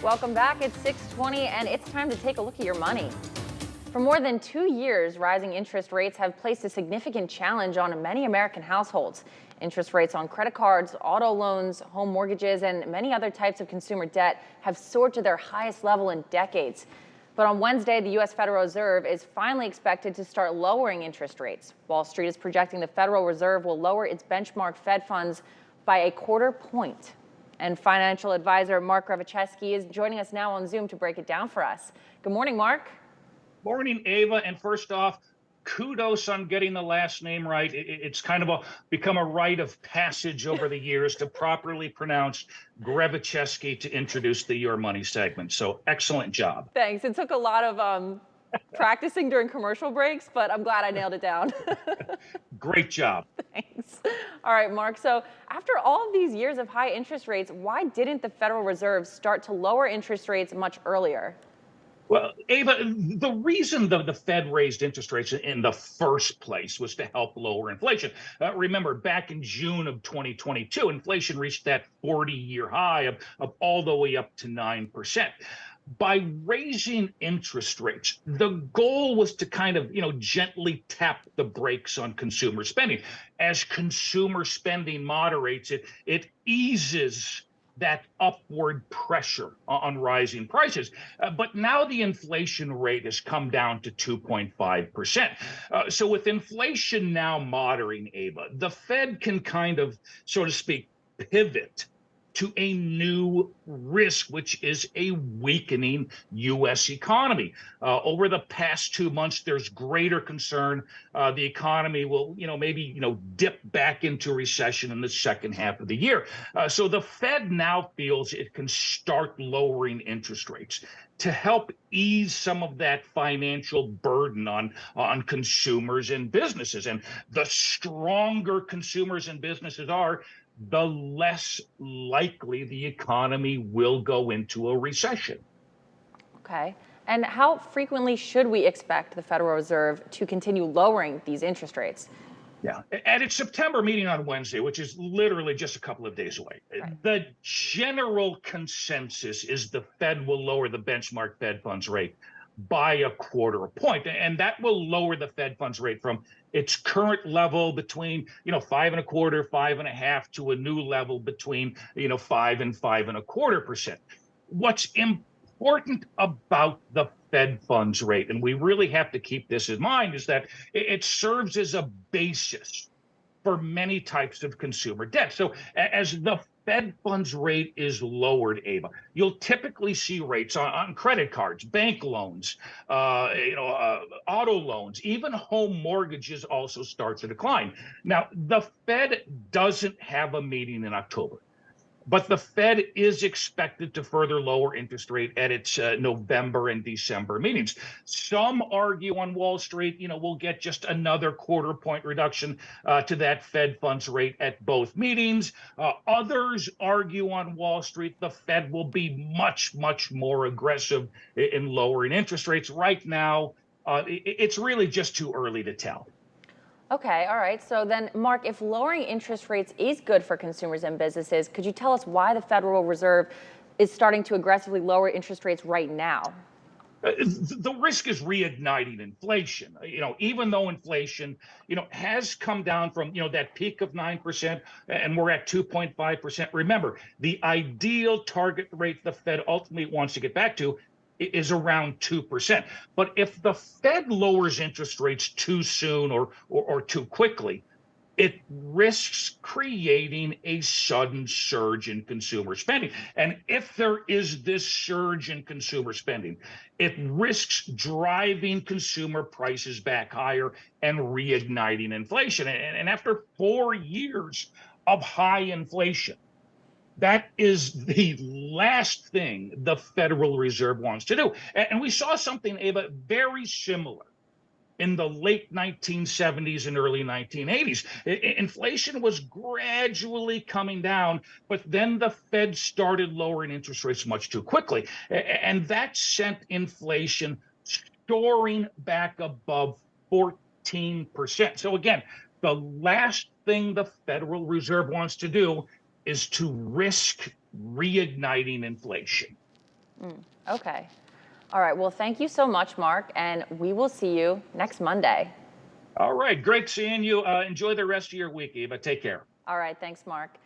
Welcome back. It's 6:20 and it's time to take a look at your money. For more than 2 years, rising interest rates have placed a significant challenge on many American households. Interest rates on credit cards, auto loans, home mortgages, and many other types of consumer debt have soared to their highest level in decades. But on Wednesday, the U.S. Federal Reserve is finally expected to start lowering interest rates. Wall Street is projecting the Federal Reserve will lower its benchmark Fed funds by a quarter point. And financial advisor Mark Revicheski is joining us now on Zoom to break it down for us. Good morning, Mark. Morning, Ava. And first off, kudos on getting the last name right. It's kind of become a rite of passage over the years to properly pronounce Grevicheski to introduce the Your Money segment. So excellent job. Thanks. It took a lot of practicing during commercial breaks, but I'm glad I nailed it down. Great job. Thanks. All right, Mark. So after all of these years of high interest rates, why didn't the Federal Reserve start to lower interest rates much earlier? Well, Ava, the reason the Fed raised interest rates in the first place was to help lower inflation. Remember, back in June of 2022, inflation reached that 40-year high of all the way up to 9%. By raising interest rates, the goal was to kind of, gently tap the brakes on consumer spending. As consumer spending moderates, it eases that upward pressure on rising prices. But now the inflation rate has come down to 2.5%. So with inflation now moderating, Ava, the Fed can kind of, so to speak, pivot to a new risk, which is a weakening U.S. economy. Over the past 2 months, there's greater concern the economy will, maybe, dip back into recession in the second half of the year. So the Fed now feels it can start lowering interest rates to help ease some of that financial burden on consumers and businesses. And the stronger consumers and businesses are, the less likely the economy will go into a recession. Okay. And how frequently should we expect the Federal Reserve to continue lowering these interest rates? Yeah. At its September meeting on Wednesday, which is literally just a couple of days away, right, the general consensus is the Fed will lower the benchmark Fed funds rate by a quarter point. And that will lower the Fed funds rate from its current level between, 5.25%, 5.5%, to a new level between, 5 and 5.25%. What's important about the Fed funds rate, and we really have to keep this in mind, is that it serves as a basis for many types of consumer debt. So as the Fed funds rate is lowered, Ava, you'll typically see rates on credit cards, bank loans, auto loans, even home mortgages also start to decline. Now, the Fed doesn't have a meeting in October, but the Fed is expected to further lower interest rate at its November and December meetings. Some argue on Wall Street, we'll get just another quarter point reduction to that Fed funds rate at both meetings. Others argue on Wall Street the Fed will be much, much more aggressive in lowering interest rates. Right now, it's really just too early to tell. Okay, all right. So then, Mark, if lowering interest rates is good for consumers and businesses, could you tell us why the Federal Reserve is starting to aggressively lower interest rates right now? The risk is reigniting inflation. Even though inflation, has come down from, that peak of 9% and we're at 2.5%. Remember, the ideal target rate the Fed ultimately wants to get back to is around 2%. But if the Fed lowers interest rates too soon or too quickly, it risks creating a sudden surge in consumer spending. And if there is this surge in consumer spending, it risks driving consumer prices back higher and reigniting inflation. And after 4 years of high inflation, that is the last thing the Federal Reserve wants to do. And we saw something, Ava, very similar in the late 1970s and early 1980s. Inflation was gradually coming down, but then the Fed started lowering interest rates much too quickly. And that sent inflation soaring back above 14%. So again, the last thing the Federal Reserve wants to do is to risk reigniting inflation. Okay. All right. Well, thank you so much, Mark, and we will see you next Monday. All right, great seeing you. Enjoy the rest of your week, Eva. Take care. All right. Thanks, Mark.